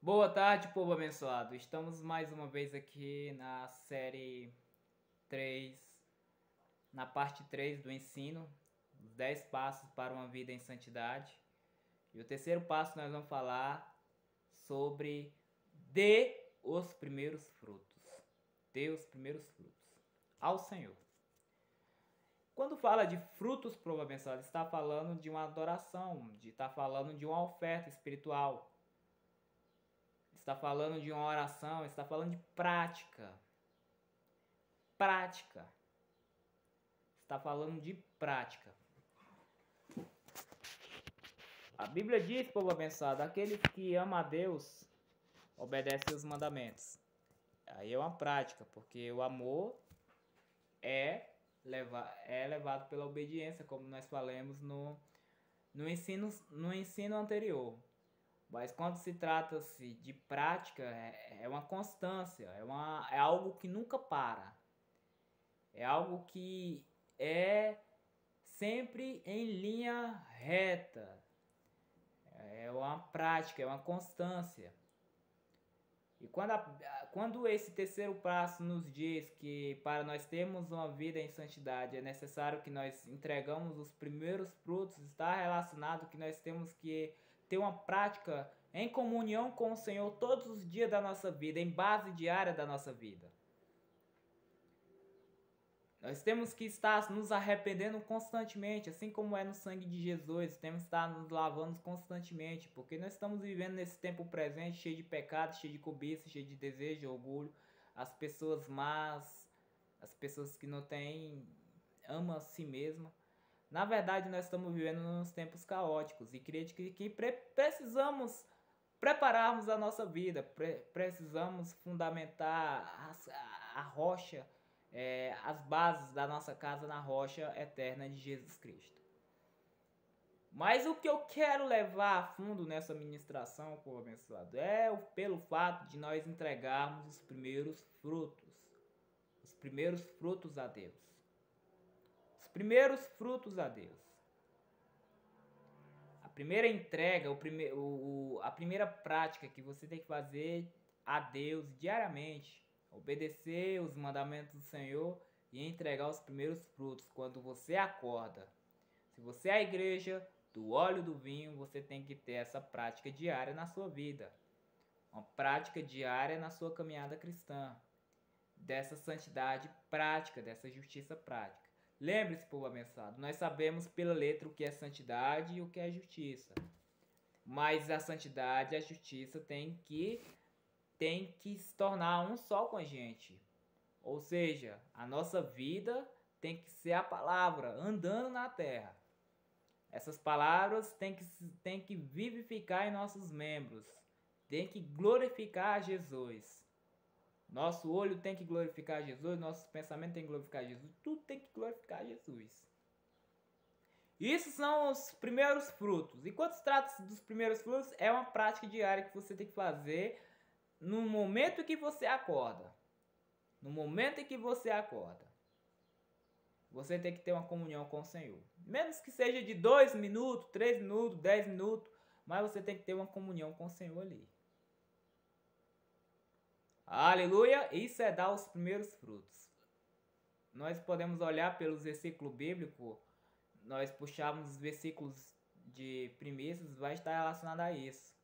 Boa tarde, povo abençoado. Estamos mais uma vez aqui na série 3, na parte 3 do ensino, os 10 passos para uma vida em santidade. E o terceiro passo nós vamos falar sobre dê os primeiros frutos. Dê os primeiros frutos ao Senhor. Quando fala de frutos, povo abençoado, está falando de uma adoração, está falando de uma oferta espiritual. Está falando de uma oração, está falando de prática. Prática. Está falando de prática. A Bíblia diz, povo abençoado, aquele que ama a Deus obedece os mandamentos. Aí é uma prática, porque o amor é levado pela obediência, como nós falamos no ensino anterior. Mas quando se trata-se de prática, é uma constância, é algo que nunca para. É algo que é sempre em linha reta. É uma prática, é uma constância. E quando esse terceiro passo nos diz que para nós termos uma vida em santidade é necessário que nós entregamos os primeiros frutos, está relacionado que nós temos que ter uma prática em comunhão com o Senhor todos os dias da nossa vida, em base diária da nossa vida. Nós temos que estar nos arrependendo constantemente, assim como é no sangue de Jesus. Temos que estar nos lavando constantemente, porque nós estamos vivendo nesse tempo presente cheio de pecado, cheio de cobiça, cheio de desejo, orgulho. As pessoas más, as pessoas que não têm, amam a si mesma. Na verdade, nós estamos vivendo nos tempos caóticos e creio que precisamos prepararmos a nossa vida, precisamos fundamentar a rocha, as bases da nossa casa na rocha eterna de Jesus Cristo. Mas o que eu quero levar a fundo nessa ministração, povo abençoado, pelo fato de nós entregarmos os primeiros frutos. Os primeiros frutos a Deus. Os primeiros frutos a Deus. A primeira entrega, a primeira prática que você tem que fazer a Deus diariamente, obedecer os mandamentos do Senhor e entregar os primeiros frutos quando você acorda. Se você é a igreja do óleo do vinho, você tem que ter essa prática diária na sua vida. Uma prática diária na sua caminhada cristã. Dessa santidade prática, dessa justiça prática. Lembre-se, povo abençoado, nós sabemos pela letra o que é santidade e o que é justiça. Mas a santidade e a justiça tem que se tornar um só com a gente. Ou seja, a nossa vida tem que ser a palavra andando na terra. Essas palavras têm que vivificar em nossos membros. Tem que glorificar a Jesus. Nosso olho tem que glorificar Jesus, nosso pensamento tem que glorificar Jesus, tudo tem que glorificar Jesus. Isso são os primeiros frutos. E quando se trata dos primeiros frutos, é uma prática diária que você tem que fazer no momento que você acorda. No momento em que você acorda. Você tem que ter uma comunhão com o Senhor. Menos que seja de 2 minutos, 3 minutos, 10 minutos, mas você tem que ter uma comunhão com o Senhor ali. Aleluia! Isso é dar os primeiros frutos. Nós podemos olhar pelos versículos bíblicos, nós puxarmos os versículos de primícias, vai estar relacionado a isso.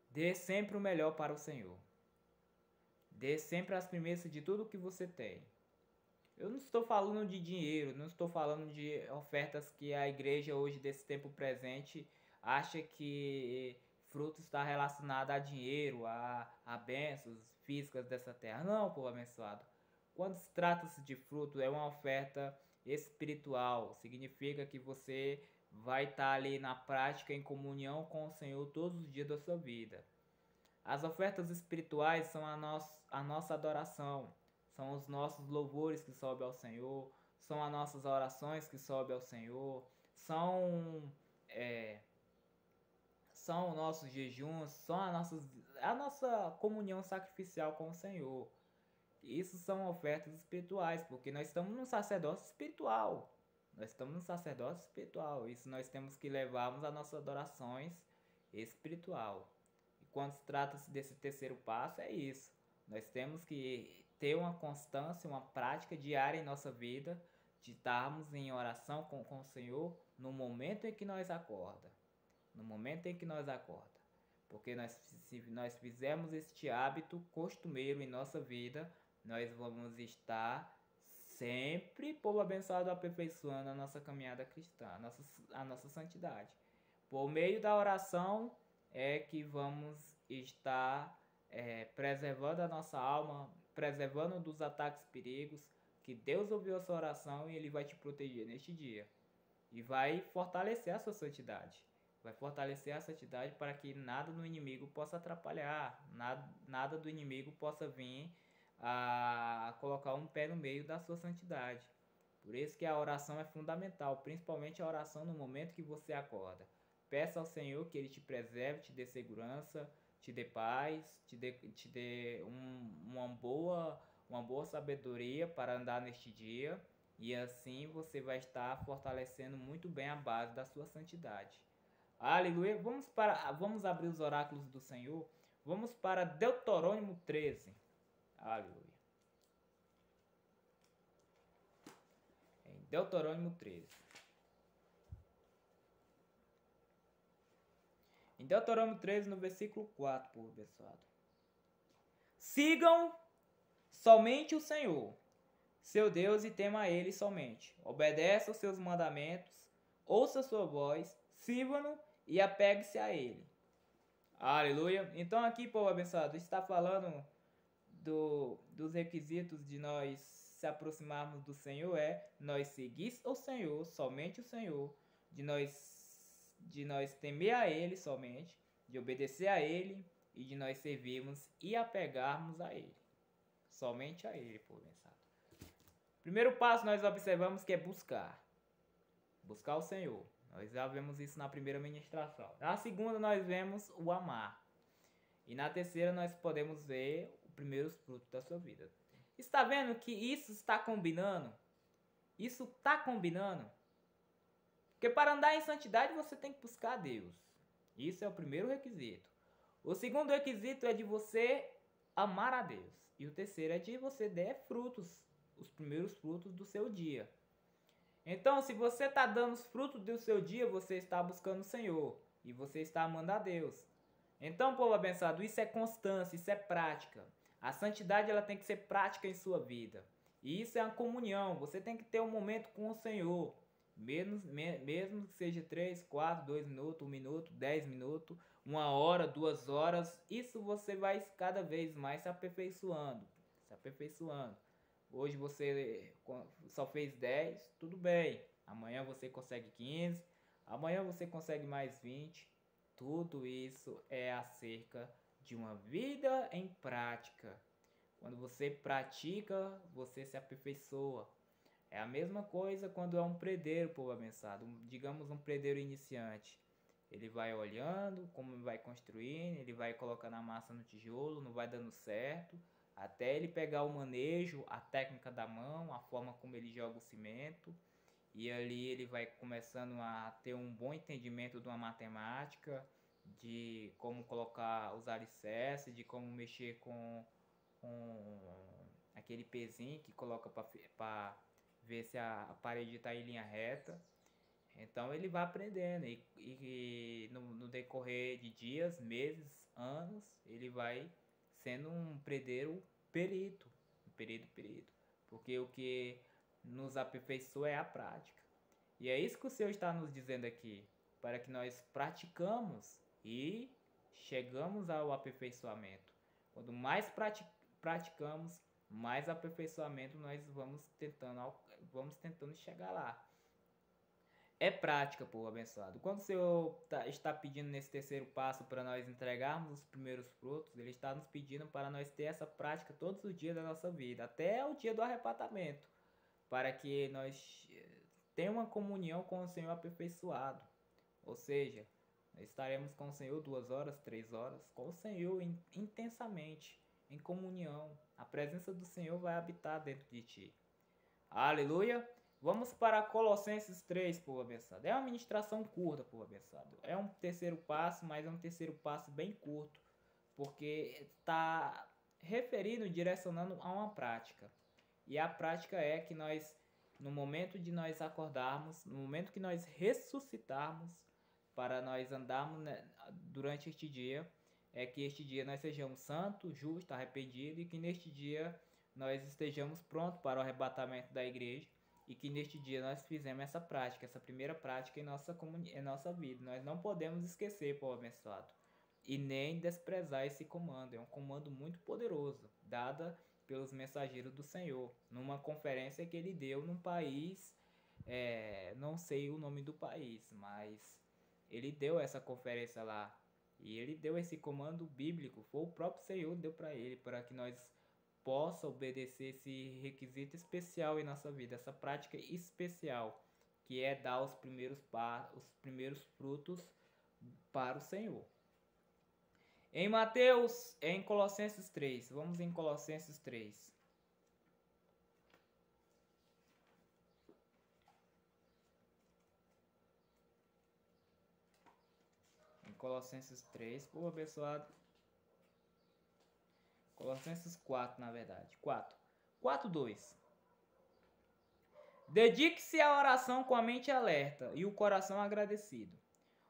Dê sempre o melhor para o Senhor. Dê sempre as primícias de tudo que você tem. Eu não estou falando de dinheiro, não estou falando de ofertas que a igreja hoje desse tempo presente acha que fruto está relacionado a dinheiro, a bênçãos físicas dessa terra. Não, povo abençoado. Quando se trata-se de fruto, é uma oferta espiritual. Significa que você vai estar ali na prática, em comunhão com o Senhor todos os dias da sua vida. As ofertas espirituais são a nossa adoração. São os nossos louvores que sobem ao Senhor. São as nossas orações que sobem ao Senhor. São os nossos jejuns, são a nossa comunhão sacrificial com o Senhor. Isso são ofertas espirituais, porque nós estamos num sacerdócio espiritual. Nós estamos num sacerdócio espiritual. Isso nós temos que levarmos as nossas adorações espiritual. E quando se trata-se desse terceiro passo, é isso. Nós temos que ter uma constância, uma prática diária em nossa vida, de estarmos em oração com o Senhor no momento em que nós acorda. No momento em que nós acorda. Porque se nós fizermos este hábito costumeiro em nossa vida, nós vamos estar sempre, povo abençoado, aperfeiçoando a nossa caminhada cristã, a nossa santidade. Por meio da oração é que vamos estar preservando a nossa alma, preservando dos ataques e perigos, que Deus ouviu a sua oração e Ele vai te proteger neste dia. E vai fortalecer a sua santidade. Vai fortalecer a santidade para que nada do inimigo possa atrapalhar, nada do inimigo possa vir a colocar um pé no meio da sua santidade. Por isso que a oração é fundamental, principalmente a oração no momento que você acorda. Peça ao Senhor que Ele te preserve, te dê segurança, te dê paz, te dê uma boa sabedoria para andar neste dia. E assim você vai estar fortalecendo muito bem a base da sua santidade. Aleluia. Vamos abrir os oráculos do Senhor. Vamos para Deuteronômio 13. Aleluia. Em Deuteronômio 13. Em Deuteronômio 13, no versículo 4, povo abençoado. Sigam somente o Senhor, seu Deus, e tema a Ele somente. Obedeça aos seus mandamentos, ouça a sua voz, sirva-no e apegue-se a Ele. Aleluia. Então aqui, povo abençoado, está falando dos requisitos de nós se aproximarmos do Senhor, nós seguir o Senhor, somente o Senhor, de nós temer a Ele somente, de obedecer a Ele e de nós servirmos e apegarmos a Ele. Somente a Ele, povo abençoado. Primeiro passo nós observamos que é buscar. Buscar o Senhor. Nós já vemos isso na primeira ministração. Na segunda nós vemos o amar. E na terceira nós podemos ver os primeiros frutos da sua vida. Está vendo que isso está combinando? Isso está combinando? Porque para andar em santidade você tem que buscar a Deus. Isso é o primeiro requisito. O segundo requisito é de você amar a Deus. E o terceiro é de você dar frutos, os primeiros frutos do seu dia. Então, se você está dando os frutos do seu dia, você está buscando o Senhor. E você está amando a Deus. Então, povo abençoado, isso é constância, isso é prática. A santidade ela tem que ser prática em sua vida. E isso é a comunhão. Você tem que ter um momento com o Senhor. Mesmo que seja 3, 4, 2 minutos, 1 minuto, 10 minutos, 1 hora, 2 horas. Isso você vai cada vez mais se aperfeiçoando. Se aperfeiçoando. Hoje você só fez 10, tudo bem. Amanhã você consegue 15. Amanhã você consegue mais 20. Tudo isso é acerca de uma vida em prática. Quando você pratica, você se aperfeiçoa. É a mesma coisa quando é um predeiro, povo abençoado. Digamos um predeiro iniciante. Ele vai olhando como vai construindo, ele vai colocando a massa no tijolo, não vai dando certo. Até ele pegar o manejo, a técnica da mão, a forma como ele joga o cimento. E ali ele vai começando a ter um bom entendimento de uma matemática, de como colocar os alicerces, de como mexer com aquele pezinho que coloca para ver se a parede está em linha reta. Então ele vai aprendendo e no decorrer de dias, meses, anos, ele vai sendo um predeiro perito, porque o que nos aperfeiçoa é a prática. E é isso que o Senhor está nos dizendo aqui, para que nós praticamos e chegamos ao aperfeiçoamento. Quanto mais praticamos, mais aperfeiçoamento nós vamos tentando chegar lá. É prática, povo abençoado. Quando o Senhor está pedindo nesse terceiro passo para nós entregarmos os primeiros frutos, Ele está nos pedindo para nós ter essa prática todos os dias da nossa vida, até o dia do arrebatamento, para que nós tenhamos uma comunhão com o Senhor aperfeiçoado. Ou seja, nós estaremos com o Senhor 2 horas, 3 horas, com o Senhor intensamente, em comunhão. A presença do Senhor vai habitar dentro de ti. Aleluia! Vamos para Colossenses 3, povo abençoado. É uma ministração curta, povo abençoado. É um terceiro passo, mas é um terceiro passo bem curto. porque está referindo, direcionando a uma prática. E a prática é que nós, no momento de nós acordarmos, no momento que nós ressuscitarmos, para nós andarmos, né, durante este dia, é que este dia nós sejamos santos, justos, arrependidos, e que neste dia nós estejamos prontos para o arrebatamento da igreja, e que neste dia nós fizemos essa prática, essa primeira prática em nossa vida. Nós não podemos esquecer, povo abençoado, e nem desprezar esse comando. É um comando muito poderoso, dada pelos mensageiros do Senhor, numa conferência que ele deu num país, não sei o nome do país, mas ele deu essa conferência lá, e ele deu esse comando bíblico, foi o próprio Senhor que deu para ele, para que nós possa obedecer esse requisito especial em nossa vida, essa prática especial, que é dar os primeiros frutos para o Senhor. Em Colossenses 3, vamos em Colossenses 3. Em Colossenses 3, povo abençoado. Colossenses 4, na verdade. 4:2. Dedique-se à oração com a mente alerta e o coração agradecido.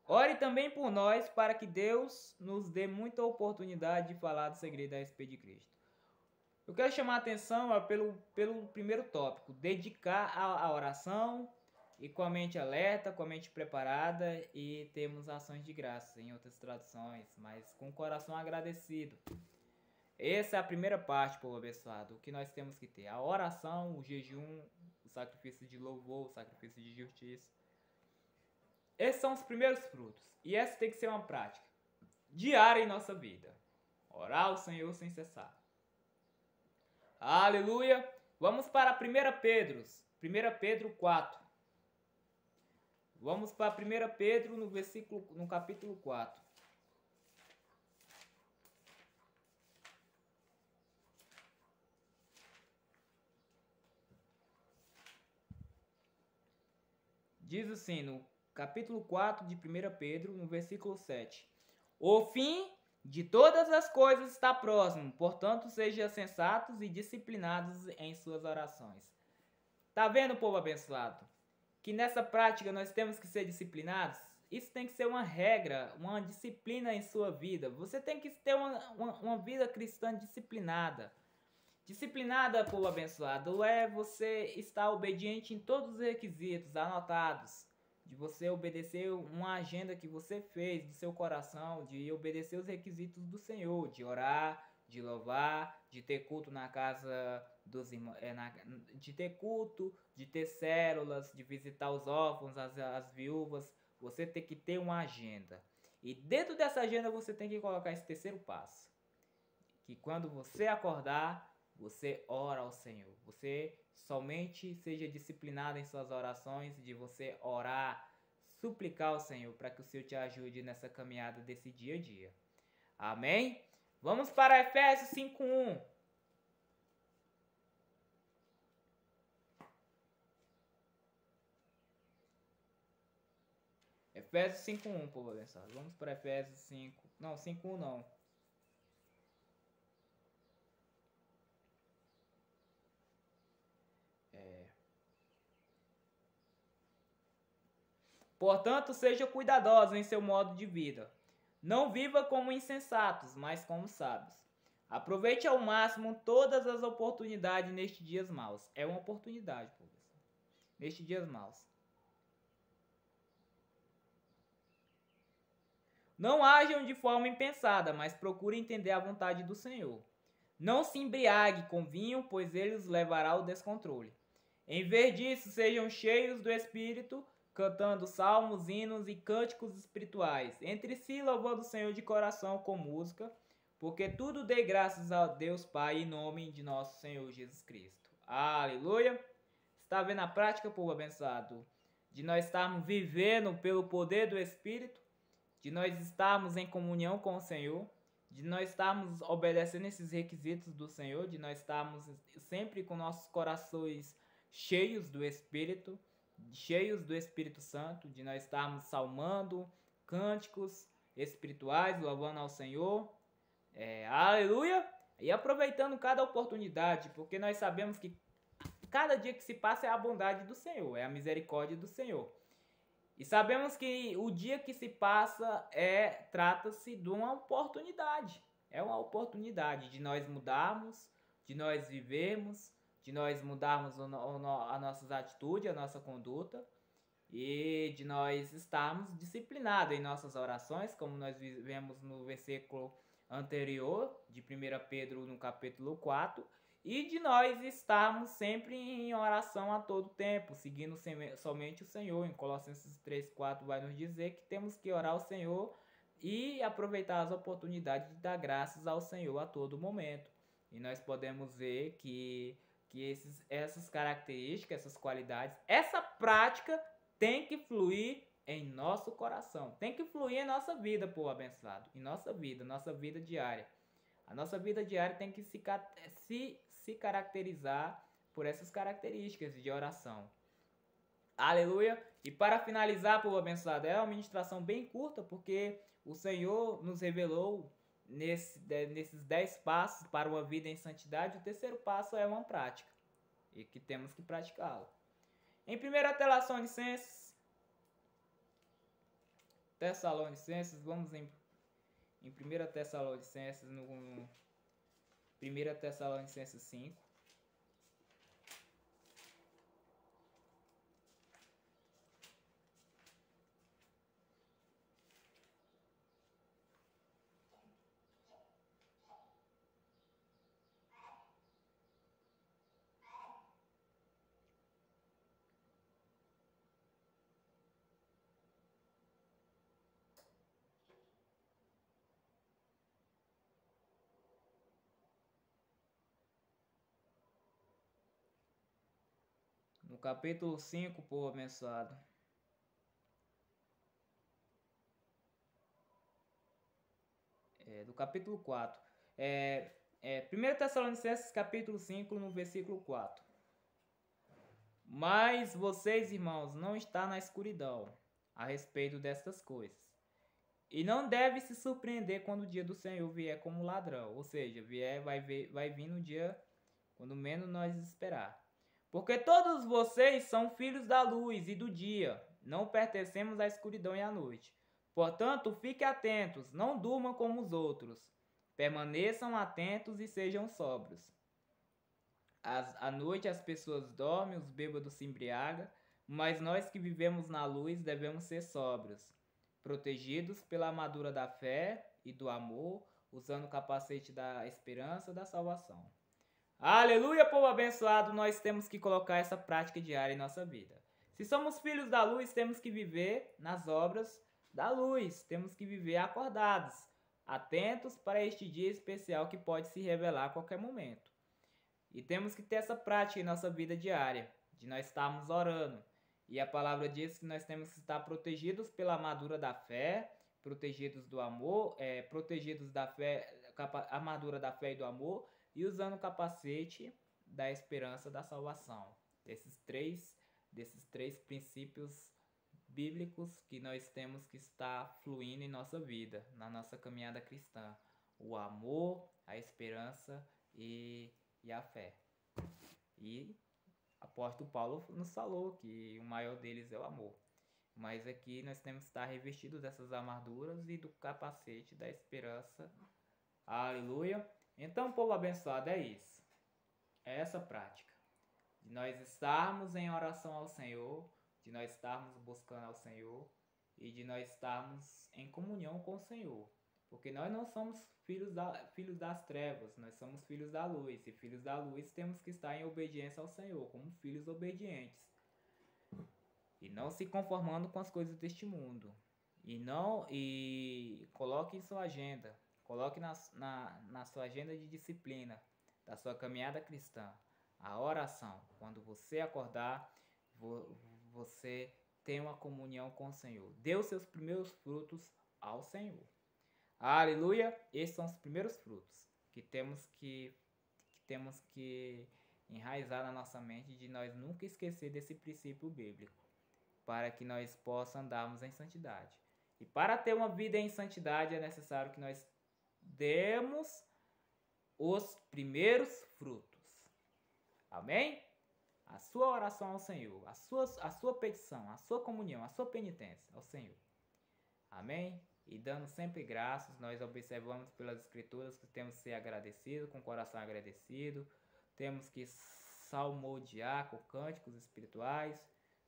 Ore também por nós, para que Deus nos dê muita oportunidade de falar do segredo a respeito de Cristo. Eu quero chamar a atenção pelo primeiro tópico, dedicar a oração e com a mente alerta, com a mente preparada, e temos ações de graça em outras traduções, mas com o coração agradecido. Essa é a primeira parte, povo abençoado, o que nós temos que ter: a oração, o jejum, o sacrifício de louvor, o sacrifício de justiça. Esses são os primeiros frutos, e essa tem que ser uma prática diária em nossa vida. Orar ao Senhor sem cessar. Aleluia! Vamos para 1 Pedro 4. Vamos para 1 Pedro no capítulo 4. Diz assim, no capítulo 4 de 1 Pedro, no versículo 7. O fim de todas as coisas está próximo, portanto, sejam sensatos e disciplinados em suas orações. Tá vendo, povo abençoado? Que nessa prática nós temos que ser disciplinados? Isso tem que ser uma regra, uma disciplina em sua vida. Você tem que ter uma vida cristã disciplinada. Disciplinada, povo abençoado, é você estar obediente em todos os requisitos anotados, de você obedecer uma agenda que você fez do seu coração, de obedecer os requisitos do Senhor, de orar, de louvar, de ter culto na casa dos irmãos, de ter culto, de ter células, de visitar os órfãos, as viúvas. Você tem que ter uma agenda. E dentro dessa agenda você tem que colocar esse terceiro passo, que quando você acordar, você ora ao Senhor. Você somente seja disciplinado em suas orações, de você orar, suplicar ao Senhor para que o Senhor te ajude nessa caminhada desse dia a dia. Amém? Vamos para Efésios 5:1. Efésios 5:1, povo abençoado. Vamos para Efésios 5. Não, 5:1 não. Portanto, seja cuidadoso em seu modo de vida. Não viva como insensatos, mas como sábios. Aproveite ao máximo todas as oportunidades nestes dias maus. É uma oportunidade, professor. Nestes dias maus. Não ajam de forma impensada, mas procure entender a vontade do Senhor. Não se embriague com vinho, pois ele os levará ao descontrole. Em vez disso, sejam cheios do Espírito, cantando salmos, hinos e cânticos espirituais, entre si louvando o Senhor de coração com música, porque tudo dê graças a Deus Pai em nome de nosso Senhor Jesus Cristo. Aleluia! Está vendo a prática, povo abençoado? De nós estarmos vivendo pelo poder do Espírito, de nós estarmos em comunhão com o Senhor, de nós estarmos obedecendo esses requisitos do Senhor, de nós estarmos sempre com nossos corações cheios do Espírito Santo, de nós estarmos salmando cânticos espirituais, louvando ao Senhor, Aleluia! E aproveitando cada oportunidade, porque nós sabemos que cada dia que se passa é a bondade do Senhor, é a misericórdia do Senhor. E sabemos que o dia que se passa trata-se de uma oportunidade. É uma oportunidade de nós mudarmos, de nós vivermos, de nós mudarmos a nossas atitudes, a nossa conduta e de nós estarmos disciplinados em nossas orações, como nós vemos no versículo anterior de 1 Pedro no capítulo 4, e de nós estarmos sempre em oração a todo tempo, seguindo somente o Senhor. Em Colossenses 3:4 vai nos dizer que temos que orar ao Senhor e aproveitar as oportunidades de dar graças ao Senhor a todo momento. E nós podemos ver que essas características, essas qualidades, essa prática tem que fluir em nosso coração, tem que fluir em nossa vida, povo abençoado, em nossa vida diária. A nossa vida diária tem que se caracterizar por essas características de oração. Aleluia! E para finalizar, povo abençoado, é uma ministração bem curta, porque o Senhor nos revelou nesses 10 passos para uma vida em santidade. O terceiro passo é uma prática, e que temos que praticá-la. Em 1 Tessalonicenses, vamos em 1 Tessalonicenses, no 1 Tessalonicenses 5. No capítulo 5, povo abençoado. Do capítulo 4. 1 Tessalonicenses capítulo 5, no versículo 4. Mas vocês, irmãos, não estão na escuridão a respeito destas coisas. E não deve se surpreender quando o dia do Senhor vier como ladrão. Ou seja, vai vir no dia quando menos nós esperar. Porque todos vocês são filhos da luz e do dia. Não pertencemos à escuridão e à noite. Portanto, fiquem atentos, não durmam como os outros. Permaneçam atentos e sejam sóbrios. À noite as pessoas dormem, os bêbados se embriagam, mas nós que vivemos na luz devemos ser sóbrios, protegidos pela armadura da fé e do amor, usando o capacete da esperança da salvação. Aleluia, povo abençoado, nós temos que colocar essa prática diária em nossa vida. Se somos filhos da luz, temos que viver nas obras da luz, temos que viver acordados, atentos para este dia especial que pode se revelar a qualquer momento. E temos que ter essa prática em nossa vida diária, de nós estarmos orando. E a palavra diz que nós temos que estar protegidos pela armadura da fé, protegidos do amor, protegidos da fé, armadura da fé e do amor, e usando o capacete da esperança da salvação. Desses três princípios bíblicos que nós temos que estar fluindo em nossa vida, na nossa caminhada cristã. O amor, a esperança e a fé. E o apóstolo Paulo nos falou que o maior deles é o amor. Mas aqui nós temos que estar revestidos dessas armaduras e do capacete da esperança. Aleluia! Então, povo abençoado, é isso. É essa prática. De nós estarmos em oração ao Senhor, de nós estarmos buscando ao Senhor e de nós estarmos em comunhão com o Senhor. Porque nós não somos filhos das trevas, nós somos filhos da luz. E filhos da luz temos que estar em obediência ao Senhor, como filhos obedientes. E não se conformando com as coisas deste mundo. E coloque em sua agenda. Coloque na sua agenda de disciplina da sua caminhada cristã a oração. Quando você acordar, você tem uma comunhão com o Senhor. Dê os seus primeiros frutos ao Senhor. Aleluia! Esses são os primeiros frutos que temos que enraizar na nossa mente, de nós nunca esquecer desse princípio bíblico, para que nós possamos andarmos em santidade. E para ter uma vida em santidade é necessário que nós demos os primeiros frutos. Amém? A sua oração ao Senhor, a sua petição, a sua comunhão, a sua penitência ao Senhor. Amém? E dando sempre graças, nós observamos pelas Escrituras que temos que ser agradecidos, com o coração agradecido, temos que salmodiar com cânticos espirituais,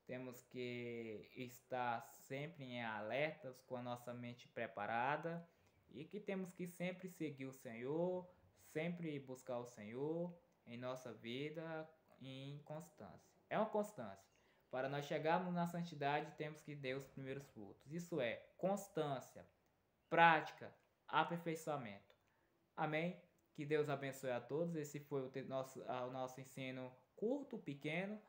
temos que estar sempre em alertas, com a nossa mente preparada, e que temos que sempre seguir o Senhor, sempre buscar o Senhor em nossa vida em constância. É uma constância. Para nós chegarmos na santidade, temos que dar os primeiros frutos. Isso é constância, prática, aperfeiçoamento. Amém? Que Deus abençoe a todos. Esse foi o nosso ensino curto, pequeno,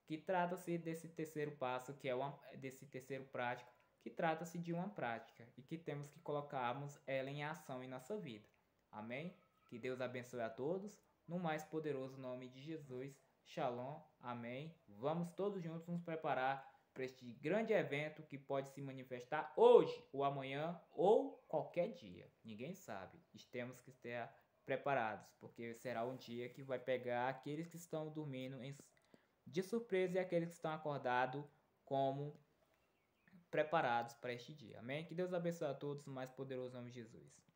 que trata-se desse terceiro passo, que é desse terceiro prático, que trata-se de uma prática e que temos que colocarmos ela em ação em nossa vida. Amém? Que Deus abençoe a todos. No mais poderoso nome de Jesus. Shalom. Amém. Vamos todos juntos nos preparar para este grande evento que pode se manifestar hoje ou amanhã ou qualquer dia. Ninguém sabe. Temos que estar preparados, porque será um dia que vai pegar aqueles que estão dormindo de surpresa e aqueles que estão acordados como preparados para este dia. Amém? Que Deus abençoe a todos no mais poderoso nome de Jesus.